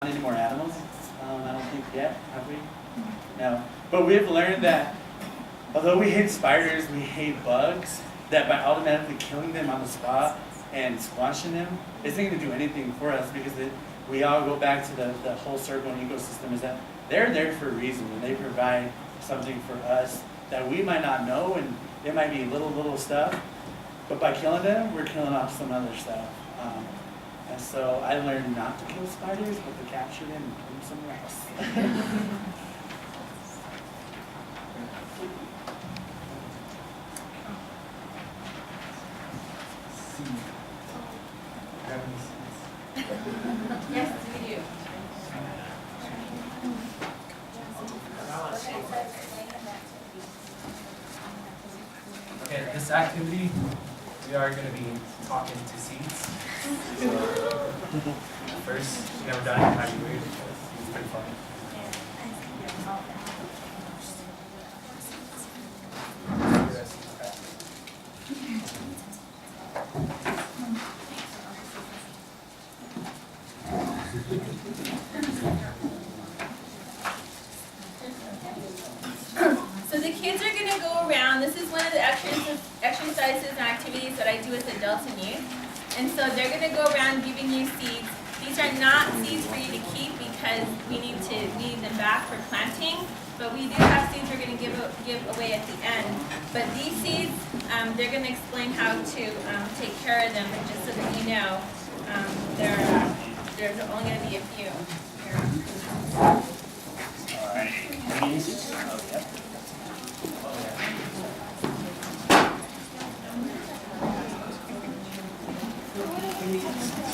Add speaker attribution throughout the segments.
Speaker 1: Any more animals? I don't think yet, have we? No. But we've learned that although we hate spiders, we hate bugs, that by automatically killing them on the spot and squashing them isn't going to do anything for us, because we all go back to the whole circle and ecosystem is that they're there for a reason, and they provide something for us that we might not know, and it might be little stuff, but by killing them, we're killing off some other stuff. And so I learned not to kill spiders, but to capture them and put them somewhere else.
Speaker 2: Yes, we do.
Speaker 3: Okay, this activity, we are going to be talking to seeds. So, first, you never done it, how do you read it? It's pretty fun.
Speaker 2: So the kids are going to go around. This is one of the exercises and activities that I do with adults and youth. And so they're going to go around giving you seeds. These are not seeds for you to keep because we need them back for planting. But we do have seeds we're going to give away at the end. But these seeds, they're going to explain how to take care of them. And just so that you know, there's only going to be a few here.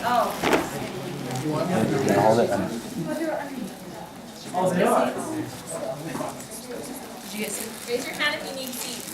Speaker 2: Oh.
Speaker 3: Oh, they are?
Speaker 2: Did you get seeds? Raise your hand if you need seeds.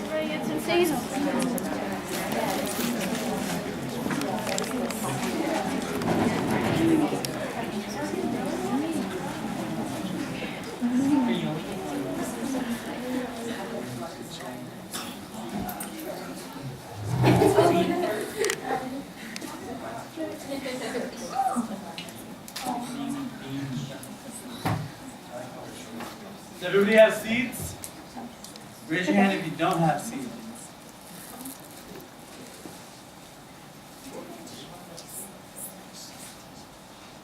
Speaker 4: Everybody get some seeds.
Speaker 1: Does everybody have seeds? Raise your hand if you don't have seeds.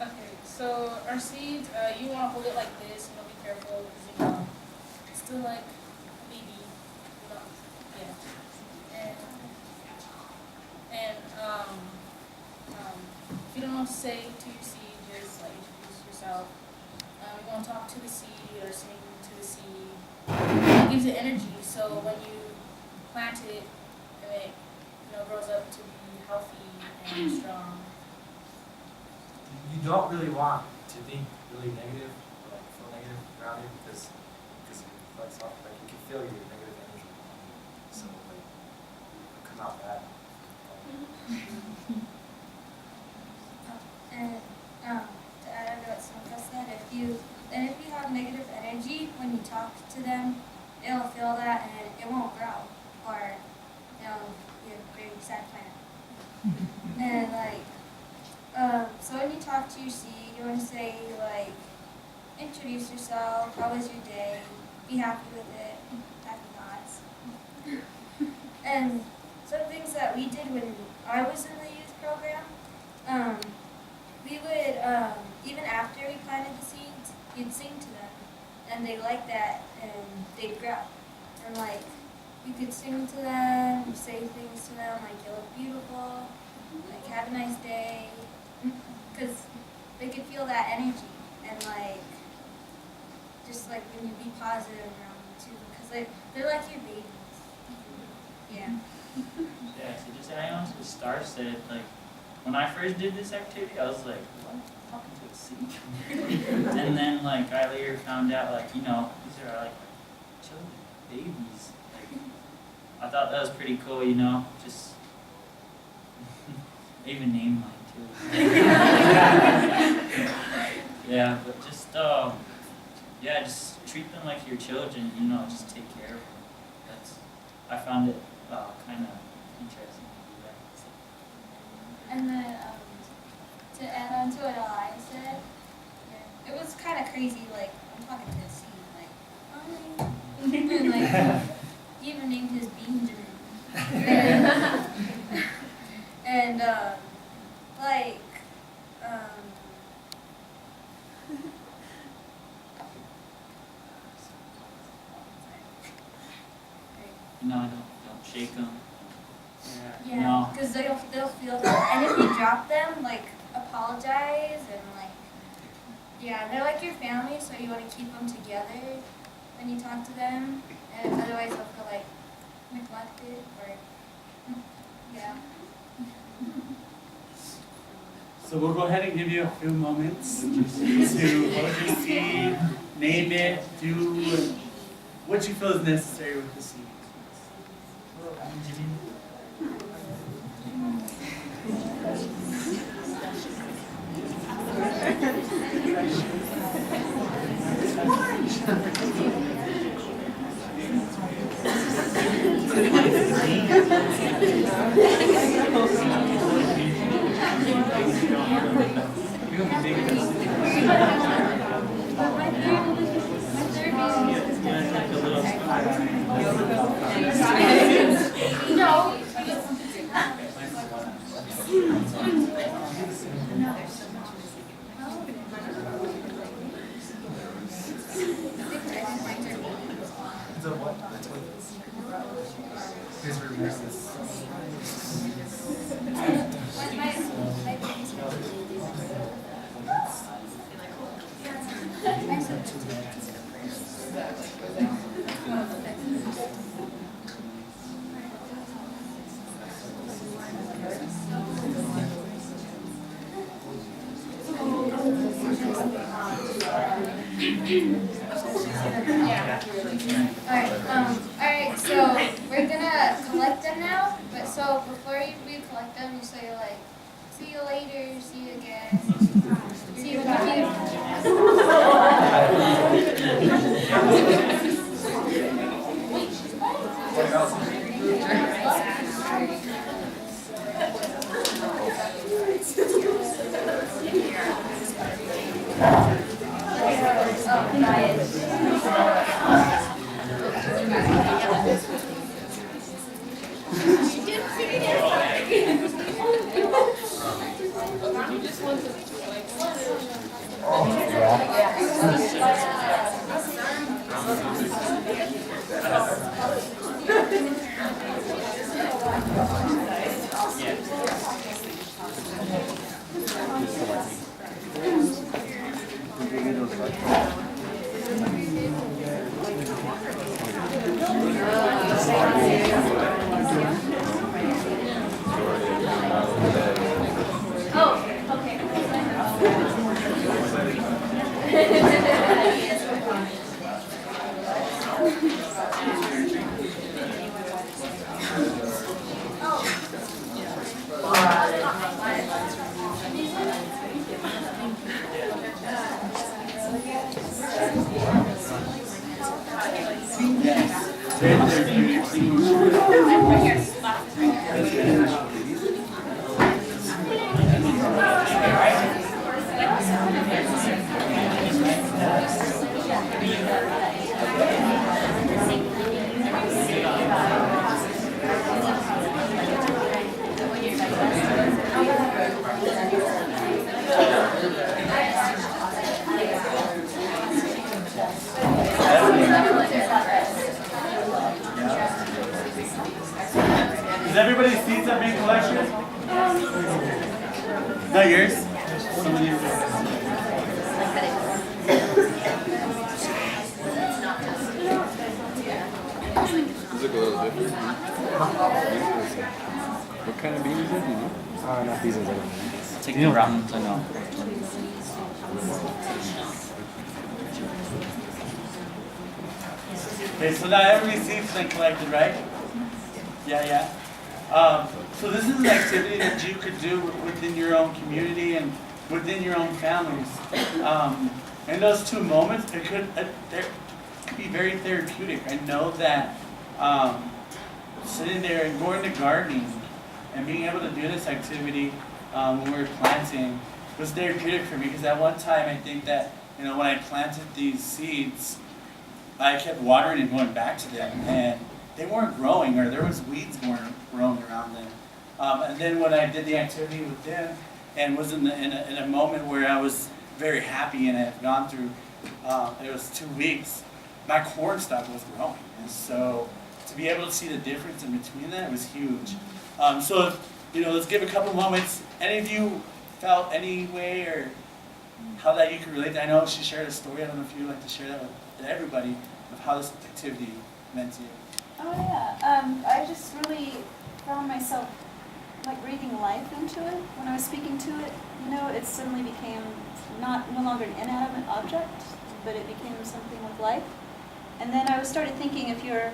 Speaker 4: Okay, so our seeds, you want to hold it like this, be careful, because it's still like baby, yeah. And if you don't know what to say to your seed, just like introduce yourself. You want to talk to the seed or sing to the seed. It gives it energy, so when you plant it, and it grows up to be healthy and strong.
Speaker 3: You don't really want to think really negative, or like feel negative around it, because it reflects off, like you can feel your negative energy. So like, it'll come out bad.
Speaker 5: And to add to what Samantha said, if you have negative energy, when you talk to them, it'll feel that and it won't grow, or it'll be a very sad plant. And so when you talk to your seed, you want to say introduce yourself, how was your day, be happy with it, happy thoughts. And some things that we did when I was in the youth program, we would, even after we planted the seeds, you'd sing to them, and they liked that, and they'd grow. And you could sing to them, say things to them, like, you look beautiful, like, have a nice day, because they could feel that energy, and just when you be positive around them too, because they're like your babies. Yeah.
Speaker 6: Yeah, so just adding on to what Star said, like when I first did this activity, I was like, what? I'm talking to a seed? And then like I later found out like, you know, these are like children, babies. Like, I thought that was pretty cool, you know, just I even named mine too. Yeah, but just yeah, just treat them like your children, you know, just take care of them. I found it kind of interesting to do that.
Speaker 5: And then to add on to what I said, yeah, it was kind of crazy. Like I'm talking to the scene, like, hi. And like he even named his Benjamin. And like
Speaker 6: You know, don't shake them.
Speaker 1: Yeah.
Speaker 5: yeah, because they'll feel that. And if you drop them, like apologize and like yeah, they're like your family, so you want to keep them together when you talk to them, and otherwise they'll feel like neglected or yeah.
Speaker 1: So we'll go ahead and give you a few moments to hold your seed, name it, do what you feel is necessary with the seed.
Speaker 3: So what? That's what it is. Here's where we use this.
Speaker 5: Alright, so we're gonna collect them now, but so before we collect them, you say like, see you later, see you again, see you when you
Speaker 1: Is everybody's seats are being collected? Not yours? Somebody
Speaker 7: Does it look a little different? What kind of bean is it? Do you know? Not these ones. I don't need these.
Speaker 6: Take the brown ones, I know.
Speaker 1: Okay, so now every seed's been collected, right? Yeah. So this is an activity that you could do within your own community and within your own families. In those 2 moments, it could be very therapeutic. I know that sitting there and going to gardening and being able to do this activity when we were planting was therapeutic for me, because at one time I think that, when I planted these seeds, I kept watering and going back to them, and they weren't growing, or there was weeds growing around them. And then when I did the activity with them, and was in a moment where I was very happy, and I had gone through, it was 2 weeks, my corn stalk was growing, and so to be able to see the difference in between that was huge. So let's give a couple moments. Any of you felt any way or how that you could relate to? I know she shared a story. I don't know if you'd like to share that with everybody of how this activity meant to you.
Speaker 8: Oh yeah, I just really found myself like breathing life into it when I was speaking to it. It suddenly became no longer an inanimate object, but it became something with life. And then I started thinking, if you're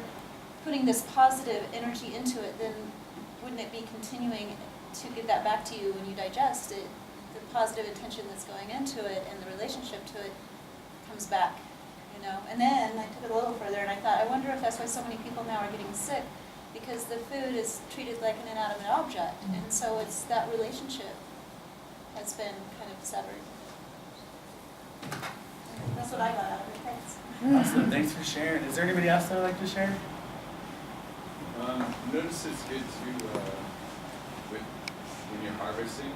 Speaker 8: putting this positive energy into it, then wouldn't it be continuing to give that back to you when you digest it? The positive intention that's going into it and the relationship to it comes back. And then I took it a little further, and I thought, I wonder if that's why so many people now are getting sick, because the food is treated like an inanimate object, and so it's that relationship has been kind of severed. That's what I got out of it. Thanks.
Speaker 1: Awesome. Thanks for sharing. Is there anybody else that would like to share?
Speaker 9: Notice it's good to, when you're harvesting,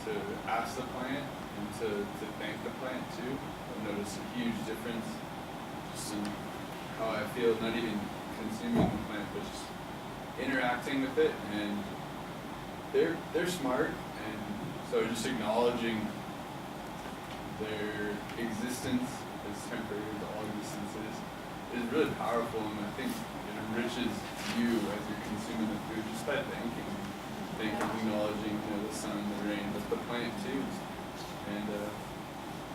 Speaker 9: to ask the plant and to thank the plant too. I've noticed a huge difference just in how I feel, not even consuming the plant, but just interacting with it. And they're smart, and so just acknowledging their existence, as temporary as all existence is really powerful, and I think it enriches you as you're consuming the food just by thanking, acknowledging the sun, the rain, but the plant too. And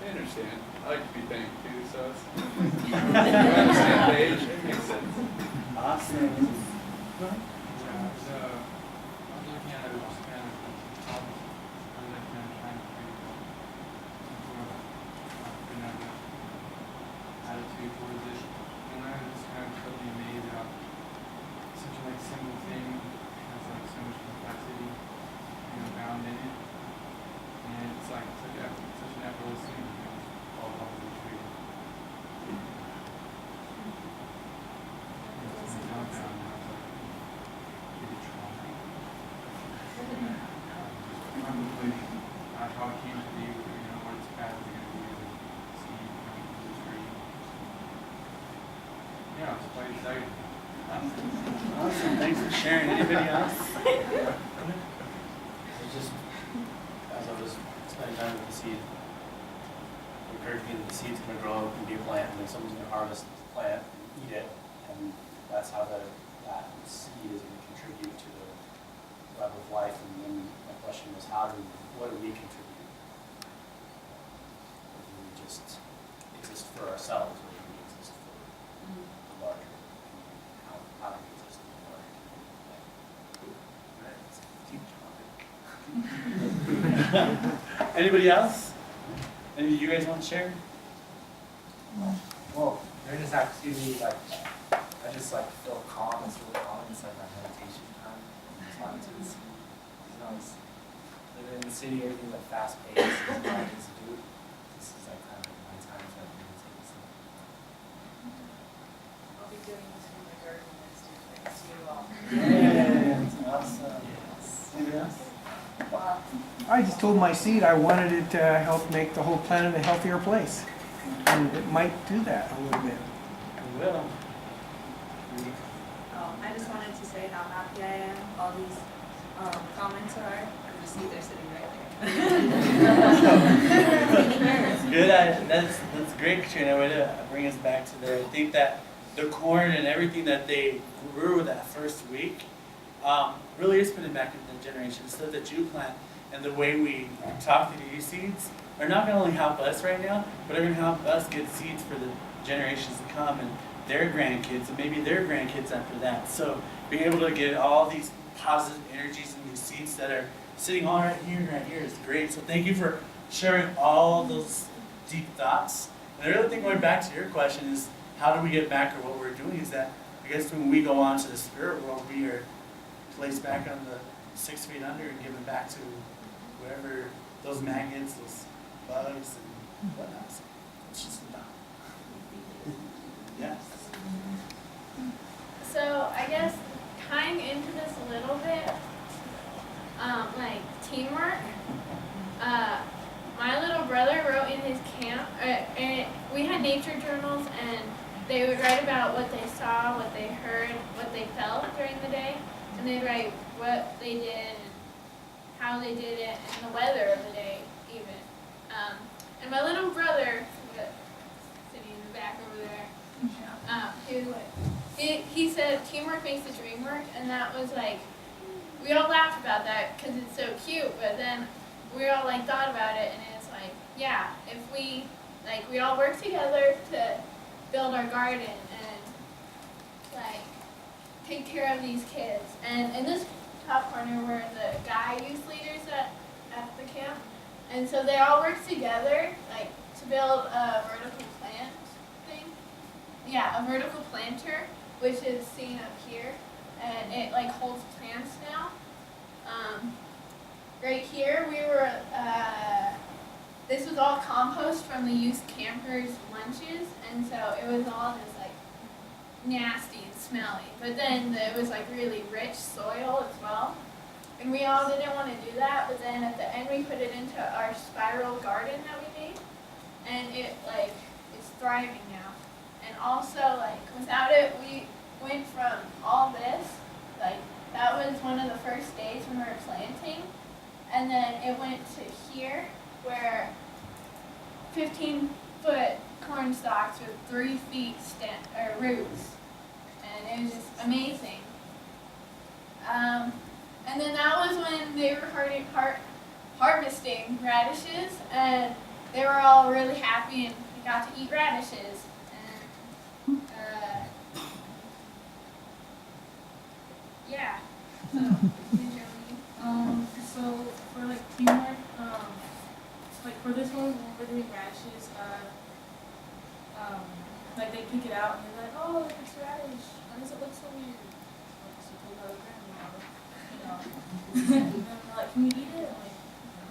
Speaker 9: I understand. I like to be thanked too, so it's we're on the same page. It makes sense.
Speaker 1: Awesome.
Speaker 10: I was looking at it, just kind of trying to create some sort of benevolent attitude towards it. And I was kind of totally amazed at such a simple thing has so much complexity bound in it. And it's such an effortless thing, all off the tree. Probably how it came to be, what its path is going to be, the seed coming from the tree. Yeah, it's quite exciting.
Speaker 1: Awesome. Thanks for sharing. Anybody else?
Speaker 7: It's just, as I was spending time with the seed, it occurred to me that the seed's going to grow and be a plant, and then someone's going to harvest the plant and eat it, and that's how that seed is going to contribute to the web of life. And then my question was, what do we contribute? Or do we just exist for ourselves, or do we exist for the larger community? How do we exist in the larger community?
Speaker 1: Deep topic. Anybody else? Any of you guys want to share?
Speaker 3: Well, during this activity, I just feel calm. It's really calm. It's like my meditation time. Talking to the sea. Living in the city, everything's fast paced. There's a lot of things to do. This is kind of my time to meditate. So.
Speaker 11: I'll be doing this in my garden next year. Thanks to you all.
Speaker 1: Yeah, that's awesome. Anybody else?
Speaker 12: I just told my seed I wanted it to help make the whole planet a healthier place. And it might do that a little bit.
Speaker 1: It will.
Speaker 11: I just wanted to say how happy I am. All these comments are. You see, they're sitting right there.
Speaker 1: Good. That's great, Katrina. Way to bring us back to there. I think that the corn and everything that they grew that first week really is putting back into the generations so that you plant and the way we talk to these seeds are not going to only help us right now, but are going to help us get seeds for the generations to come and their grandkids and maybe their grandkids after that. So being able to get all these positive energies and these seeds that are sitting all right here is great. So thank you for sharing all those deep thoughts. And the other thing, going back to your question, is how do we get back, or what we're doing is that I guess when we go on to the spirit world, we are placed back on the 6 feet under and given back to whatever those maggots, those bugs and whatnot. So it's just about. Yes.
Speaker 2: So I guess tying into this a little bit, like teamwork. My little brother wrote in his camp, and we had nature journals, and they would write about what they saw, what they heard, what they felt during the day, and they'd write what they did and how they did it, and the weather of the day even. And my little brother, sitting in the back over there, he was like, he said teamwork makes the dream work, and that was like, we all laughed about that because it's so cute, but then we all like thought about it, and it's like, yeah, if we all work together to build our garden and like take care of these kids. And in this top corner were the guy youth leaders at the camp, and so they all work together like to build a vertical plant thing. Yeah, a vertical planter, which is seen up here, and it like holds plants now. Right here we were, this was all compost from the youth campers' lunches, and so it was all just like nasty and smelly. But then it was like really rich soil as well. And we all didn't want to do that, but then at the end we put it into our spiral garden that we made, and it like is thriving now. And also like without it, we went from all this, like that was one of the first days when we were planting, and then it went to here where 15-foot corn stalks with 3 feet roots, and it was just amazing. And then that was when they were harvesting radishes, and they were all really happy and we got to eat radishes. And yeah.
Speaker 4: So for like teamwork, like for this one, when we're doing radishes, like they pick it out and they're like, oh, look, it's radish. Why does it look so weird? Like, so pull out a grandma, you know. And then they're like, can we eat it? I'm like,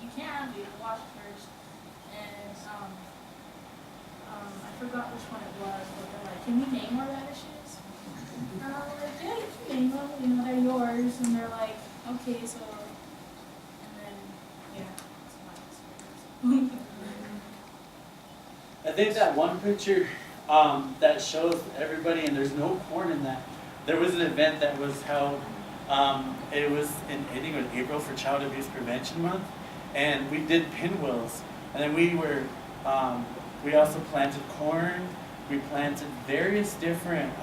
Speaker 4: you can, but you have to wash it first. And I forgot which one it was, but they're like, can we name our radishes? And I'm like, yeah, you can name them. You know, they're yours. And they're like, okay, so. And then, yeah, that's my experience.
Speaker 1: I think that one picture that shows everybody, and there's no corn in that. There was an event that was held. It was in, I think it was April for Child Abuse Prevention Month, and we did pinwheels. And then we also planted corn. We planted various different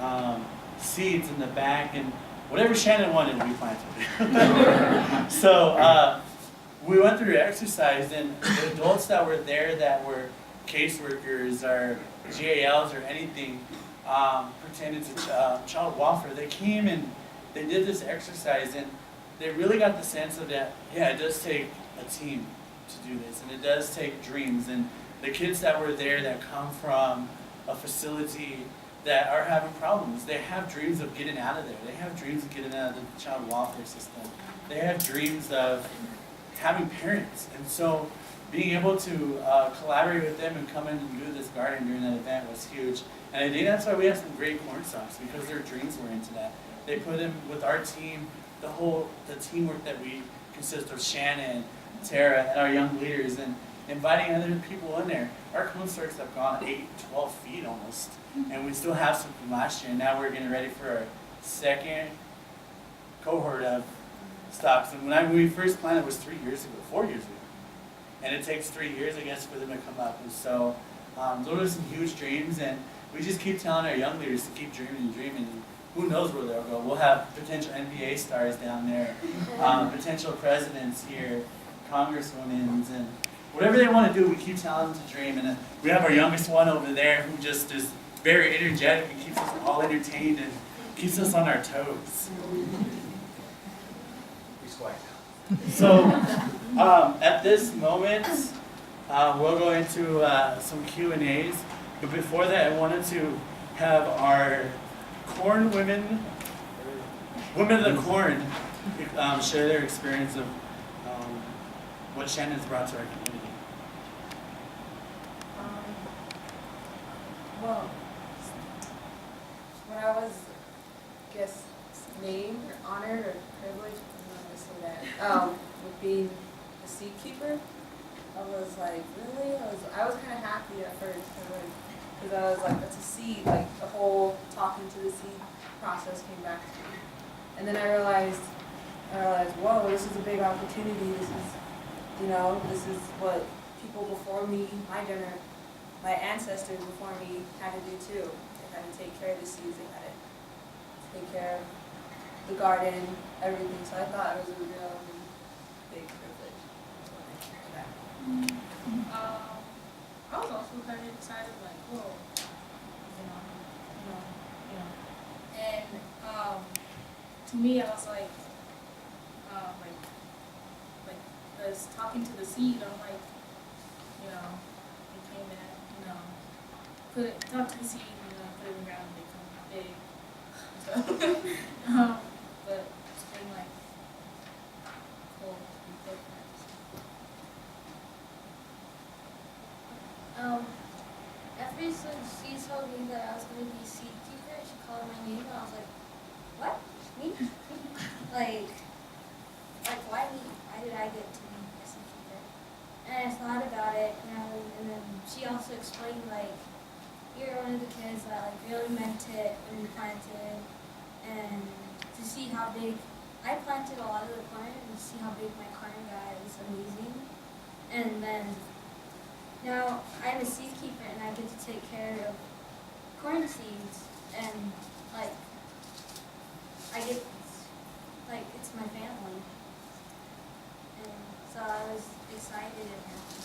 Speaker 1: seeds in the back, and whatever Shannon wanted, we planted. So we went through exercise, and the adults that were there that were caseworkers or GALs or anything pertaining to child welfare, they came and they did this exercise, and they really got the sense of that, yeah, it does take a team to do this, and it does take dreams. And the kids that were there that come from a facility that are having problems, they have dreams of getting out of there. They have dreams of getting out of the child welfare system. They have dreams of having parents. And so being able to collaborate with them and come in and do this garden during that event was huge. And I think that's why we have some great corn stalks, because their dreams were into that. They put in with our team, the teamwork that we consist of Shannon, Tara, and our young leaders, and inviting other people in there. Our corn stalks have gone 8, 12 feet almost, and we still have some from last year. And now we're getting ready for our second cohort of stalks. And when we first planted, it was 4 years ago. And it takes 3 years, I guess, for them to come up. And so those are some huge dreams, and we just keep telling our young leaders to keep dreaming and dreaming. And who knows where they'll go. We'll have potential NBA stars down there, potential presidents here, congresswomen, and whatever they want to do, we keep telling them to dream. And we have our youngest one over there who just is very energetic and keeps us all entertained and keeps us on our toes.
Speaker 3: We swipe.
Speaker 1: So, at this moment, we'll go into some Q&As. But before that, I wanted to have our corn women of the corn, share their experience of what Shannon's brought to our community.
Speaker 11: Well, when I was, I guess, named or honored or privileged, I don't know how to say that, with being a seed keeper, I was like, really? I was kind of happy at first, because I was like, that's a seed, like the whole talking to the seed process came back to me. And then I realized, whoa, this is a big opportunity. This is what people before me, my ancestors before me had to do too. They had to take care of the seeds, they had to take care of the garden, everything. So I thought it was a really big privilege. For that.
Speaker 4: I was also kind of excited, like, whoa, and to me, I was like, I was talking to the seed. I'm like, it came in, talk to the seed, put it in the ground, they come big. So, but it's been like cool.
Speaker 5: After she told me that I was going to be seed keeper, she called my name and I was like, what? Me? like, why me? Why did I get to be a seed keeper? And I thought about it, and then she also explained, like, you're one of the kids that, like, really meant it when you planted, and to see how big, I planted a lot of the corn, and to see how big my corn got was amazing. And then now I'm a seed keeper and I get to take care of corn seeds, and like it's my family, and so I was excited and happy.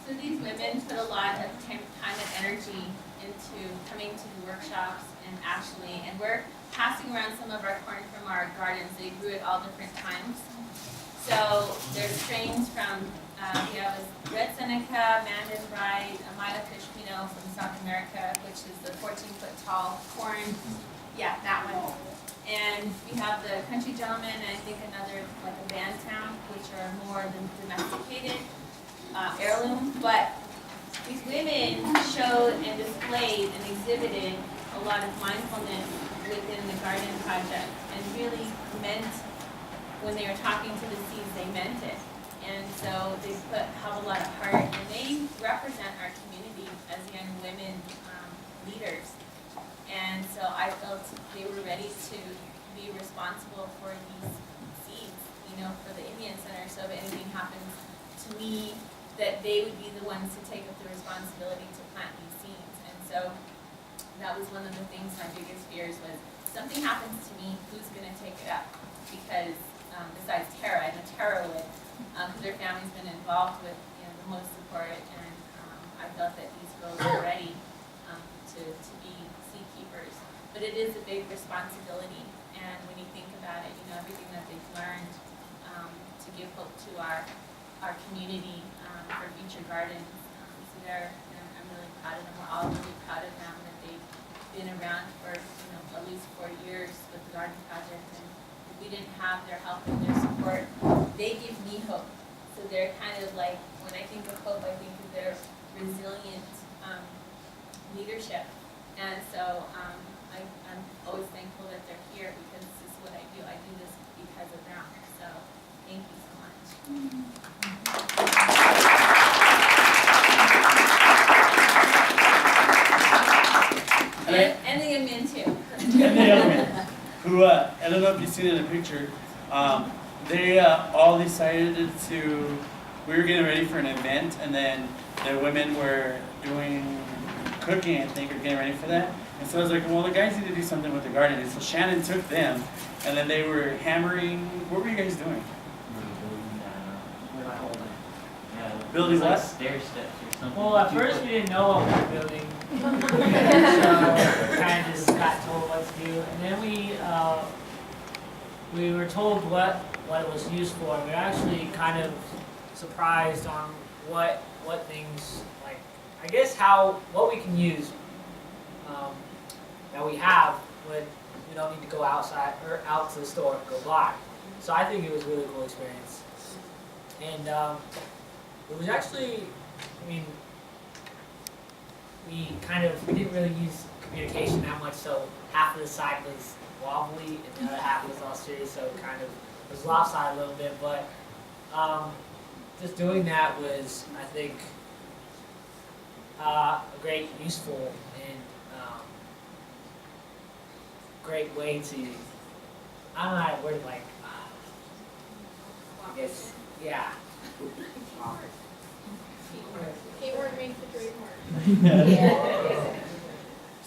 Speaker 2: So these women put a lot of time and energy into coming to the workshops and we're passing around some of our corn from our gardens. They grew at all different times. So there's strains from, we have a Red Seneca, Mandan Rye, a Mila Kishpino from South America, which is the 14-foot tall corn. Yeah, that one. And we have the Country Gentleman, and I think another, like a Bantam, which are more than domesticated heirloom. But these women showed and displayed and exhibited a lot of mindfulness within the garden project, and really meant, when they were talking to the seeds, they meant it. And so they have a lot of heart, and they represent our community as young women leaders. And so I felt they were ready to be responsible for these seeds, for the Indian Center. So if anything happens to me, that they would be the ones to take up the responsibility to plant these seeds. And so that was one of the things, my biggest fears was, something happens to me, who's gonna take it up? Because besides Tara, I know Tara would, because their family's been involved with the most support, and I felt that these girls were ready to be seed keepers. But it is a big responsibility, and when you think about it, everything that they've learned to give hope to our community for future gardens. So I'm really proud of them. We're all really proud of them that they've been around for at least 4 years with the garden project. And we didn't have their help and their support, they give me hope. So they're kind of like, when I think of hope, I think of their resilient leadership. And so I'm always thankful that they're here, because this is what I do. I do this because of them. So thank you so much. And the young men too.
Speaker 1: And the young men, who, I don't know if you've seen it in the picture, they all decided to, we were getting ready for an event, and then the women were doing cooking, I think, or getting ready for that. And so I was like, well, the guys need to do something with the garden. And so Shannon took them, and then they were hammering. What were you guys doing? Building
Speaker 6: Like
Speaker 1: what?
Speaker 6: stair steps or something.
Speaker 13: Well, at first we didn't know what we were building, so kind of just got told what to do, and then we were told what it was used for, and we were actually kind of surprised on what things, like, I guess what we can use that we have when we don't need to go outside or out to the store and go buy. So I think it was a really cool experience, and it was actually, I mean, we didn't really use communication that much, so half of the side was wobbly and the other half was all serious, so it kind of was lopsided a little bit, but just doing that was, I think, a great, useful, and great way to, I don't know how to word it, like, I guess, yeah.
Speaker 4: Keyword means the trademark.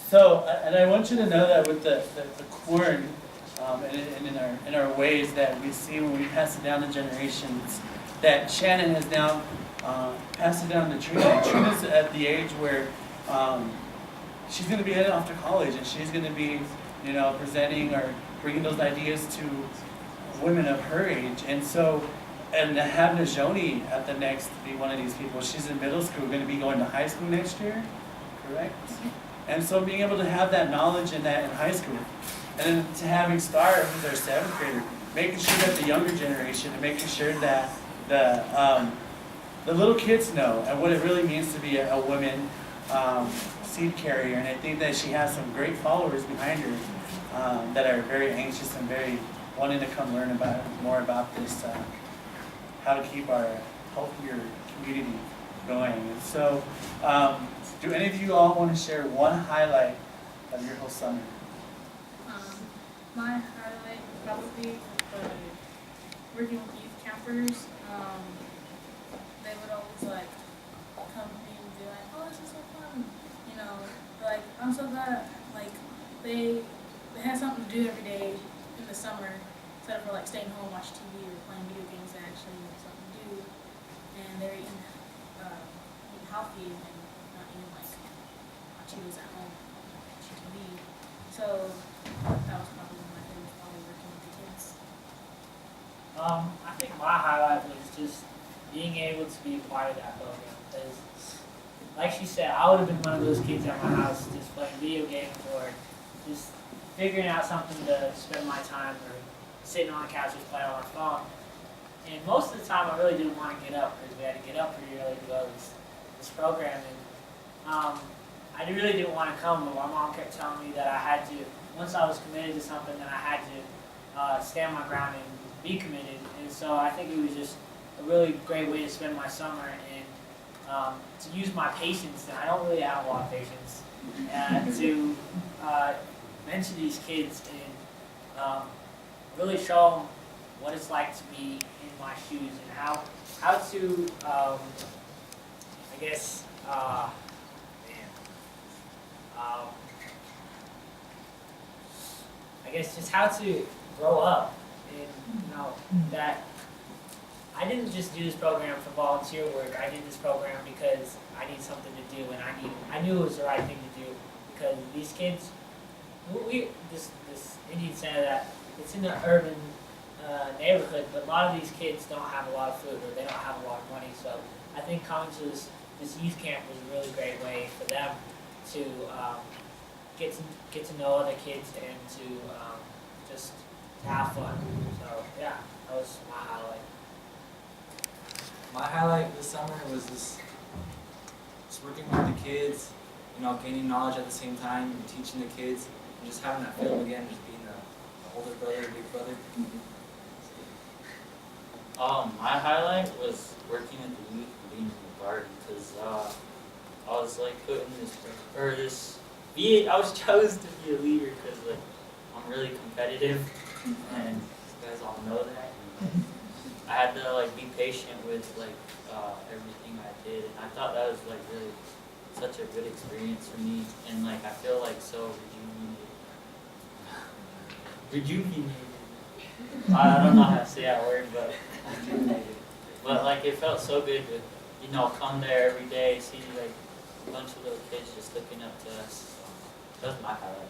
Speaker 1: So, and I want you to know that with the corn, and in our ways that we see when we pass it down to generations, that Shannon has now passed it down to Trina. Trina's at the age where she's going to be heading off to college, and she's going to be, presenting or bringing those ideas to women of her age. And so, and to have Najoni at the next to be one of these people, she's in middle school, going to be going to high school next year, correct? And so being able to have that knowledge in high school, and then to having Star, who's our 7th grader, making sure that the younger generation, and making sure that the little kids know and what it really means to be a woman seed carrier. And I think that she has some great followers behind her that are very anxious and very wanting to come learn more about this, how to keep our healthier community going. And so, do any of you all want to share one highlight of your whole summer?
Speaker 4: My highlight would probably working with youth campers. They would always like come to me and be like, "Oh, this is so fun," Like I'm so glad like they had something to do every day in the summer instead of like staying home, watching TV or playing video games. They actually had something to do, and they're eating healthy and not eating like Cheetos at home, watching TV. So that was probably one of my favorites, probably working with the kids.
Speaker 13: I think my highlight was just being able to be a part of that program, because, like she said, I would have been one of those kids at my house just playing video games or just figuring out something to spend my time, or sitting on the couch just playing on my phone. And most of the time, I really didn't want to get up because we had to get up pretty early to go to this program. And I really didn't want to come, but my mom kept telling me that I had to, once I was committed to something, then I had to stand my ground and be committed. And so I think it was just a really great way to spend my summer and to use my patience. And I don't really have a lot of patience, to mentor these kids and really show them what it's like to be in my shoes and how to, I guess, I guess just how to grow up, and that I didn't just do this program for volunteer work. I did this program because I need something to do, and I knew it was the right thing to do, because these kids, this Indian Center, that it's in an urban neighborhood, but a lot of these kids don't have a lot of food, or they don't have a lot of money. So I think coming to this youth camp was a really great way for them to get to know other kids and to just have fun. So yeah, that was my highlight.
Speaker 3: My highlight this summer was just working with the kids, gaining knowledge at the same time, and teaching the kids, and just having that feeling again, just being the older brother, big brother.
Speaker 6: My highlight was working at the youth meeting in the garden, because I was like put in I was chosen to be a leader because I'm really competitive, and you guys all know that. And I had to be patient with everything I did, and I thought that was really such a good experience for me, and like I feel like so rejuvenated. I don't know how to say that word, but rejuvenated. But like it felt so good to, you know, come there every day, see like a bunch of little kids just looking up to us. So that was my highlight.